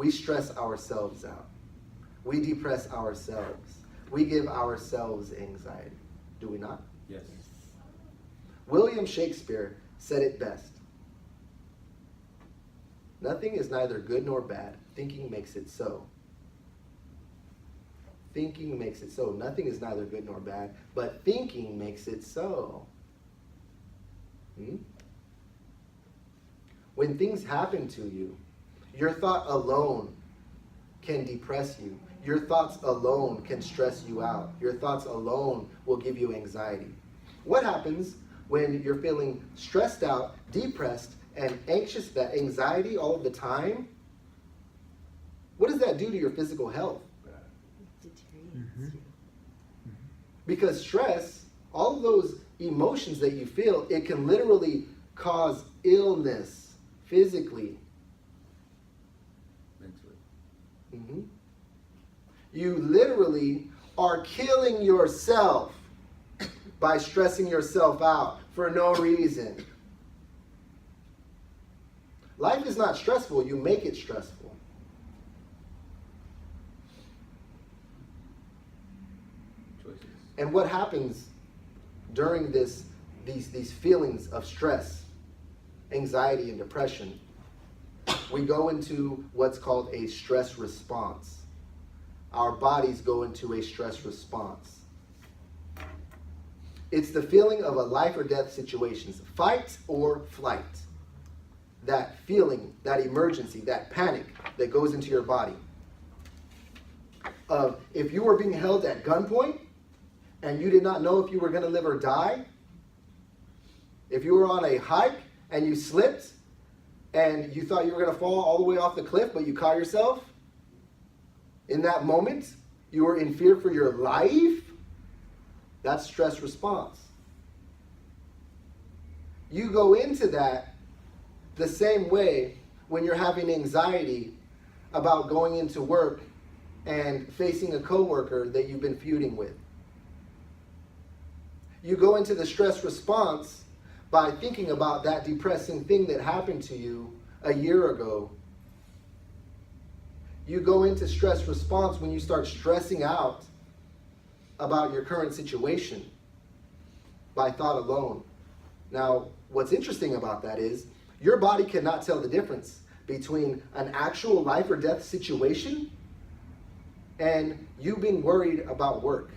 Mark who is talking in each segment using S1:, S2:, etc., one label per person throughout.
S1: We stress ourselves out. We depress ourselves. We give ourselves anxiety. Do we not?
S2: Yes.
S1: William Shakespeare said it best. Nothing is neither good nor bad. Thinking makes it so. Thinking makes it so. Nothing is neither good nor bad, but thinking makes it so. When things happen to you, your thought alone can depress you. Your thoughts alone can stress you out. Your thoughts alone will give you anxiety. What happens when you're feeling stressed out, depressed, and anxious, that anxiety all of the time? What does that do to your physical health?
S3: It deteriorates you.
S1: Because stress, all of those emotions that you feel, it can literally cause illness physically.
S2: Mentally.
S1: You literally are killing yourself by stressing yourself out for no reason. Life is not stressful, you make it stressful.
S2: Choices.
S1: And what happens during these feelings of stress, anxiety, and depression? We go into what's called a stress response. Our bodies go into a stress response. It's the feeling of a life or death situation, fight or flight. That feeling, that emergency, that panic that goes into your body. If you were being held at gunpoint and you did not know if you were going to live or die, if you were on a hike and you slipped and you thought you were going to fall all the way off the cliff, but you caught yourself, in that moment, you were in fear for your life, that's stress response. You go into that the same way when you're having anxiety about going into work and facing a coworker that you've been feuding with. You go into the stress response by thinking about that depressing thing that happened to you a year ago. You go into stress response when you start stressing out about your current situation by thought alone. Now, what's interesting about that is your body cannot tell the difference between an actual life or death situation and you being worried about work.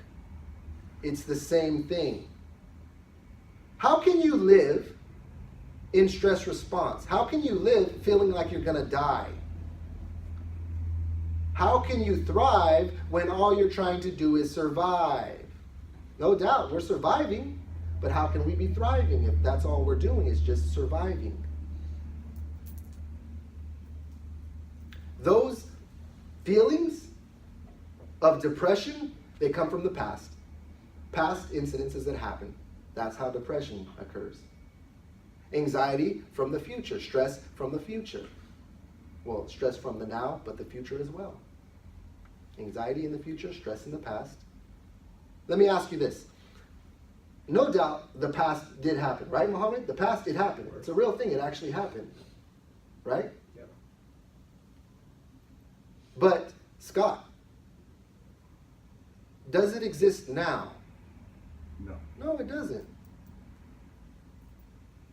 S1: It's the same thing. How can you live in stress response? How can you live feeling like you're going to die? How can you thrive when all you're trying to do is survive? No doubt, we're surviving, but how can we be thriving if that's all we're doing is just surviving? Those feelings of depression, they come from the past. Past incidences that happen. That's how depression occurs. Anxiety from the future, stress from the future. Well, stress from the now, but the future as well. Anxiety in the future, stress in the past. Let me ask you this. No doubt the past did happen, right, Muhammad? The past did happen. It's a real thing. It actually happened. Right?
S2: Yeah.
S1: But, Scott, does it exist now?
S2: No.
S1: No, it doesn't.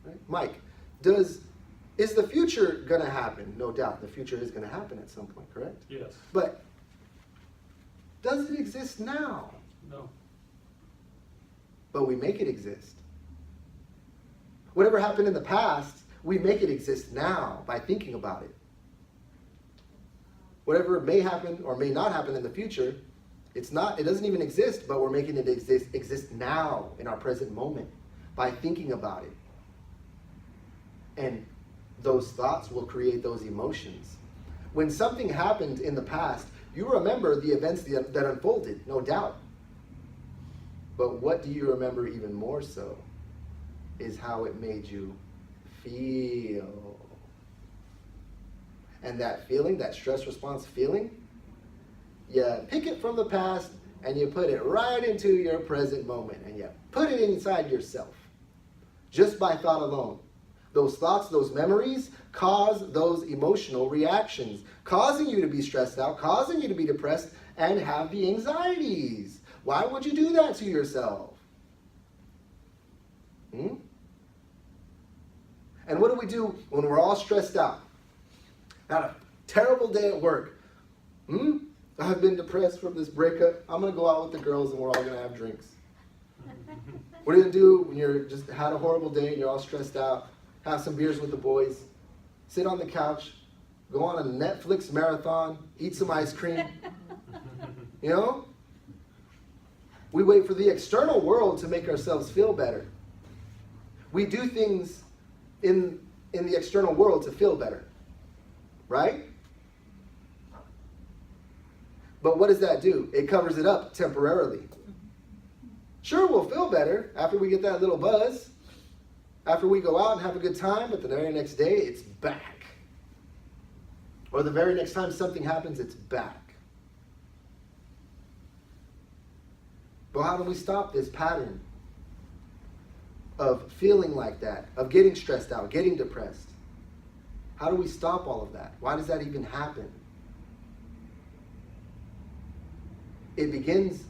S1: Right? Mike, is the future going to happen? No doubt the future is going to happen at some point, correct?
S4: Yes.
S1: But does it exist now?
S4: No.
S1: But we make it exist. Whatever happened in the past, we make it exist now by thinking about it. Whatever may happen or may not happen in the future, it doesn't even exist, but we're making it exist now in our present moment by thinking about it. And those thoughts will create those emotions. When something happened in the past, you remember the events that unfolded, no doubt. But what do you remember even more so is how it made you feel. And that feeling, that stress response feeling, you pick it from the past and you put it right into your present moment and you put it inside yourself just by thought alone. Those thoughts, those memories, cause those emotional reactions, causing you to be stressed out, causing you to be depressed, and have the anxieties. Why would you do that to yourself? And what do we do when we're all stressed out? Had a terrible day at work. I've been depressed from this breakup. I'm going to go out with the girls and we're all going to have drinks. What are you going to do when you're just had a horrible day and you're all stressed out? Have some beers with the boys. Sit on the couch. Go on a Netflix marathon. Eat some ice cream. You know? We wait for the external world to make ourselves feel better. We do things in the external world to feel better. Right? But what does that do? It covers it up temporarily. Sure, we'll feel better after we get that little buzz. After we go out and have a good time, but the very next day, it's back. Or the very next time something happens, it's back. But how do we stop this pattern of feeling like that, of getting stressed out, getting depressed? How do we stop all of that? Why does that even happen? It begins